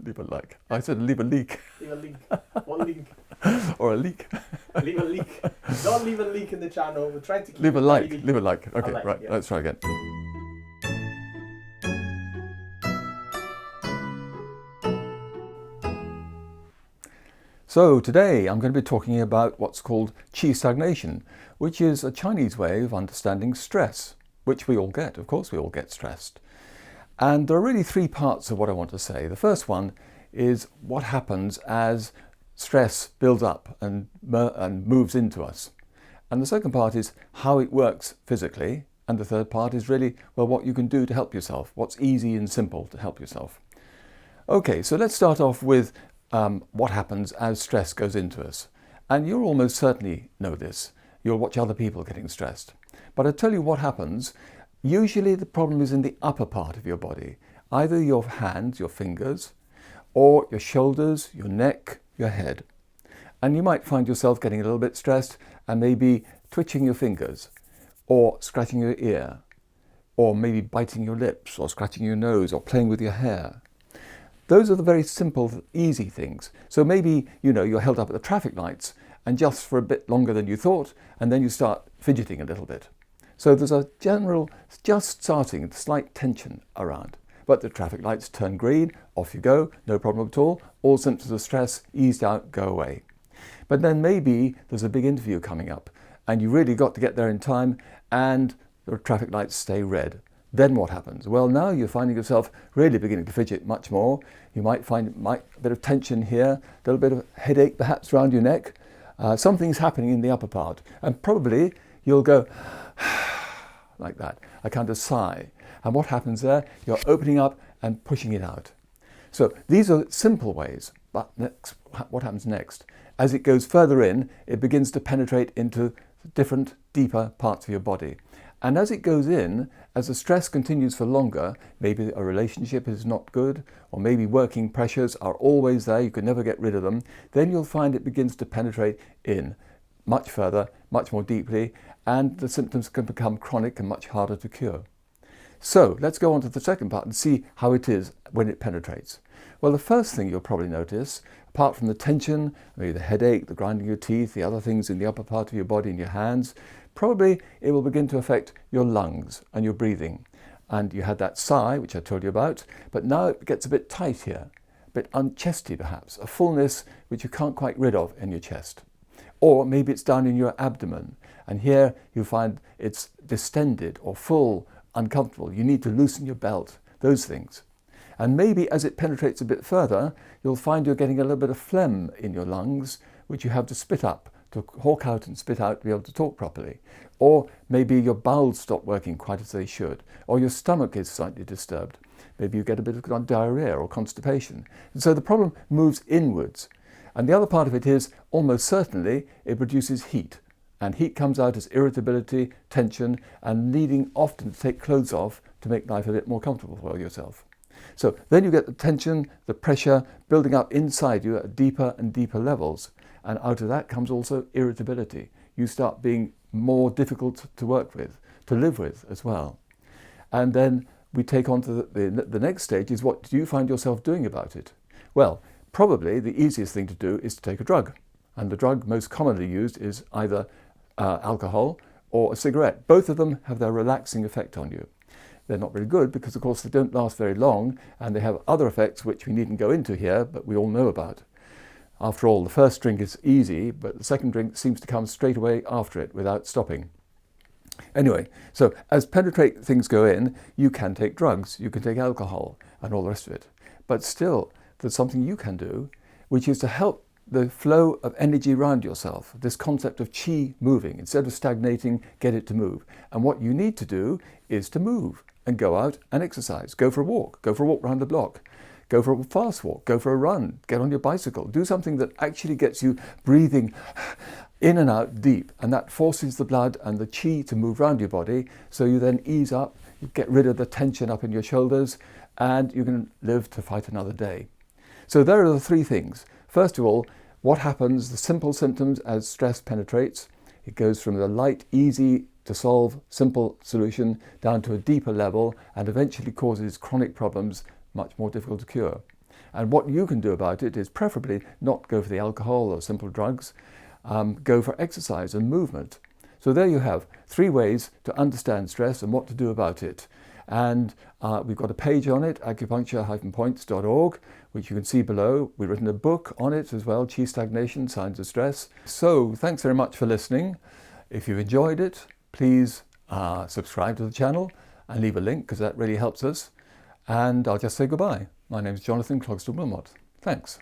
Leave a like. I said leave a leak. Leave a link. One link. Or a leak. Leave a leak. Don't leave a leak in the channel. We're trying to keep Leave a it like. tidy. Leave a like. Okay, like, right. yeah. Let's try again. So today I'm going to be talking about what's called Qi Stagnation, which is a Chinese way of understanding stress, which we all get. Of course we all get stressed. And there are really three parts of what I want to say. The first one is what happens as stress builds up and moves into us. And the second part is how it works physically. And the third part is really, well, what you can do to help yourself, what's easy and simple to help yourself. Okay, so let's start off with what happens as stress goes into us. And you'll almost certainly know this. You'll watch other people getting stressed. But I'll tell you what happens. Usually the problem is in the upper part of your body, either your hands, your fingers, or your shoulders, your neck, your head. And you might find yourself getting a little bit stressed and maybe twitching your fingers, or scratching your ear, or maybe biting your lips, or scratching your nose, or playing with your hair. Those are the very simple, easy things. So maybe, you're held up at the traffic lights and just for a bit longer than you thought, and then you start fidgeting a little bit. So there's a general, just starting, slight tension around. But the traffic lights turn green, off you go, no problem at all. All symptoms of stress eased out, go away. But then maybe there's a big interview coming up and you really got to get there in time and the traffic lights stay red. Then what happens? Well, now you're finding yourself really beginning to fidget much more. You might find a bit of tension here, a little bit of headache perhaps around your neck. Something's happening in the upper part. And probably you'll go like that, a kind of sigh. And what happens there? You're opening up and pushing it out. So these are simple ways. But next, what happens next? As it goes further in, it begins to penetrate into different, deeper parts of your body. And as it goes in, as the stress continues for longer, maybe a relationship is not good, or maybe working pressures are always there, you can never get rid of them, then you'll find it begins to penetrate in much further, much more deeply, and the symptoms can become chronic and much harder to cure. So let's go on to the second part and see how it is when it penetrates. Well, the first thing you'll probably notice, apart from the tension, maybe the headache, the grinding of your teeth, the other things in the upper part of your body and your hands, probably it will begin to affect your lungs and your breathing. And you had that sigh, which I told you about, but now it gets a bit tight here, a bit unchesty perhaps, a fullness which you can't quite rid of in your chest. Or maybe it's down in your abdomen, and here you find it's distended or full, uncomfortable. You need to loosen your belt, those things. And maybe as it penetrates a bit further, you'll find you're getting a little bit of phlegm in your lungs, which you have to spit up, to hawk out and spit out to be able to talk properly. Or maybe your bowels stop working quite as they should, or your stomach is slightly disturbed. Maybe you get a bit of diarrhea or constipation. And so the problem moves inwards. And the other part of it is, almost certainly, it produces heat. And heat comes out as irritability, tension, and needing often to take clothes off to make life a bit more comfortable for yourself. So then you get the tension, the pressure building up inside you at deeper and deeper levels. And out of that comes also irritability. You start being more difficult to work with, to live with as well. And then we take on to the next stage is, what do you find yourself doing about it? Well, probably the easiest thing to do is to take a drug. And the drug most commonly used is either alcohol or a cigarette. Both of them have their relaxing effect on you. They're not very good because, of course, they don't last very long and they have other effects which we needn't go into here, but we all know about. After all, the first drink is easy, but the second drink seems to come straight away after it without stopping. Anyway, so as penetrate things go in, you can take drugs, you can take alcohol and all the rest of it. But still, there's something you can do, which is to help the flow of energy around yourself, this concept of Qi moving. Instead of stagnating, get it to move. And what you need to do is to move and go out and exercise. Go for a walk around the block. Go for a fast walk, go for a run, get on your bicycle. Do something that actually gets you breathing in and out deep. And that forces the blood and the Qi to move around your body. So you then ease up, you get rid of the tension up in your shoulders, and you can live to fight another day. So there are the three things. First of all, what happens, the simple symptoms as stress penetrates. It goes from the light, easy to solve, simple solution down to a deeper level and eventually causes chronic problems much more difficult to cure. And what you can do about it is preferably not go for the alcohol or simple drugs, go for exercise and movement. So there you have 3 ways to understand stress and what to do about it. And we've got a page on it, Acupuncture-Points.org, which you can see below. We've written a book on it as well, Qi Stagnation, Signs of Stress. So thanks very much for listening. If you've enjoyed it, please subscribe to the channel and leave a link, because that really helps us. And I'll just say goodbye. My name is Jonathan Clogston-Wilmot. Thanks.